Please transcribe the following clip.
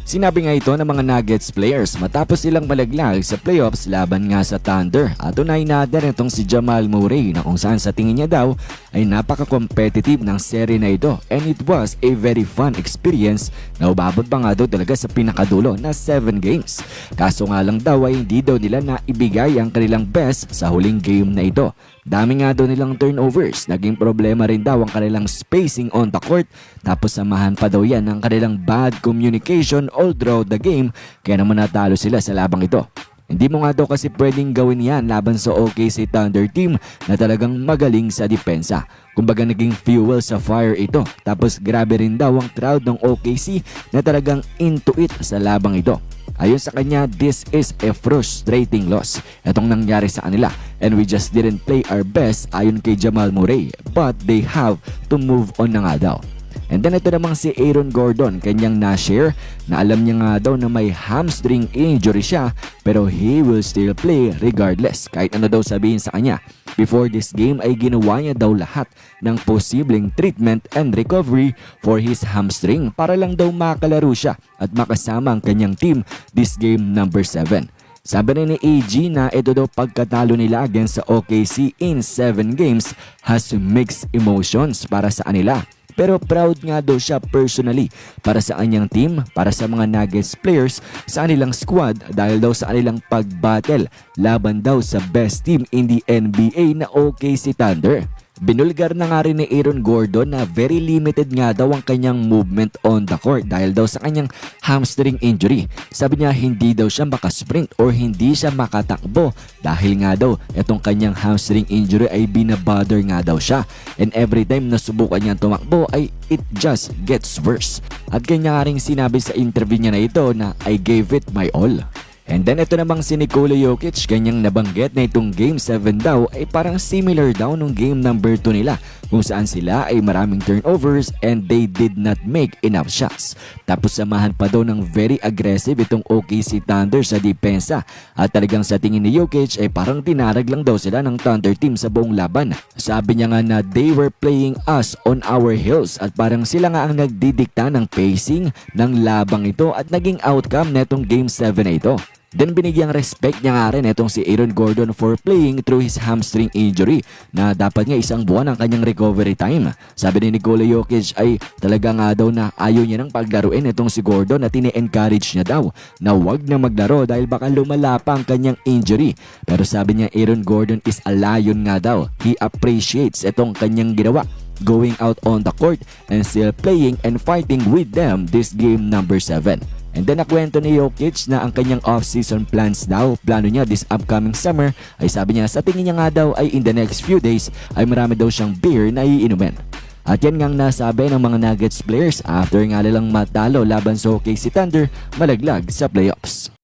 Sinabi nga ito ng mga Nuggets players matapos silang malaglag sa playoffs laban nga sa Thunder. At tunay na din itong si Jamal Murray na kung saan sa tingin niya daw ay napaka-competitive ng serye na ito, and it was a very fun experience na umabot pa nga daw talaga sa pinakadulo na 7 games. Kaso nga lang daw ay hindi daw nila naibigay ang kanilang best sa huling game na ito. Dami nga daw nilang turnovers, naging problema rin daw ang kanilang spacing on the court, tapos samahan pa daw yan ng kanilang bad communication all throughout the game, kaya naman natalo sila sa labang ito. Hindi mo nga daw kasi pwedeng gawin yan laban sa OKC Thunder team na talagang magaling sa depensa. Kumbaga naging fuel sa fire ito, tapos grabe rin daw ang crowd ng OKC na talagang into it sa labang ito. Ayon sa kanya, this is a frustrating loss. Itong nangyari sa kanila, and we just didn't play our best ayon kay Jamal Murray, but they have to move on na nga daw. And then ito namang si Aaron Gordon, kanyang na-share na alam niya nga daw na may hamstring injury siya, pero he will still play regardless kahit ano daw sabihin sa kanya. Before this game ay ginawa niya daw lahat ng posibleng treatment and recovery for his hamstring para lang daw makalaro siya at makasama ang kanyang team this game number 7. Sabi rin ni AG na ito daw pagkatalo nila against sa OKC in 7 games has mixed emotions para sa kanila. Pero proud nga daw siya personally para sa kanyang team, para sa mga Nuggets players, sa kanilang squad dahil daw sa kanilang pag-battle laban daw sa best team in the NBA na OKC Thunder. Binulgar na nga rin ni Aaron Gordon na very limited nga daw ang kanyang movement on the court dahil daw sa kanyang hamstring injury. Sabi niya hindi daw siya makasprint or hindi siya makatakbo dahil nga daw itong kanyang hamstring injury ay binabother nga daw siya. And every time na subukan niya tumakbo ay it just gets worse. At kanya nga rin sinabi sa interview niya na ito na I gave it my all. And then ito namang si Nikola Jokic, kanyang nabanggit na itong Game 7 daw ay parang similar daw nung Game number 2 nila kung saan sila ay maraming turnovers and they did not make enough shots. Tapos samahan pa daw ng very aggressive itong OKC Thunder sa depensa at talagang sa tingin ni Jokic ay parang tinarag lang daw sila ng Thunder team sa buong laban. Sabi niya nga na they were playing us on our heels at parang sila nga ang nagdidikta ng pacing ng labang ito at naging outcome netong Game 7 na ito. Then binigyang respect niya nga rin itong si Aaron Gordon for playing through his hamstring injury na dapat nga 1 buwan ang kanyang recovery time. Sabi ni Nikola Jokic ay talaga nga daw na ayaw niya ng paglaruin itong si Gordon at tine-encourage niya daw na wag na maglaro dahil baka lumala pa ang kanyang injury. Pero sabi niya Aaron Gordon is a lion nga daw. He appreciates itong kanyang ginawa, going out on the court and still playing and fighting with them this game number 7. And then nakwento ni Jokic na ang kanyang off-season plans daw, plano niya this upcoming summer ay sabi niya sa tingin niya nga daw ay in the next few days ay marami daw siyang beer na iinumin. At yan ngang nasabi ng mga Nuggets players after nga nilang matalo laban sa OKC Thunder malaglag sa playoffs.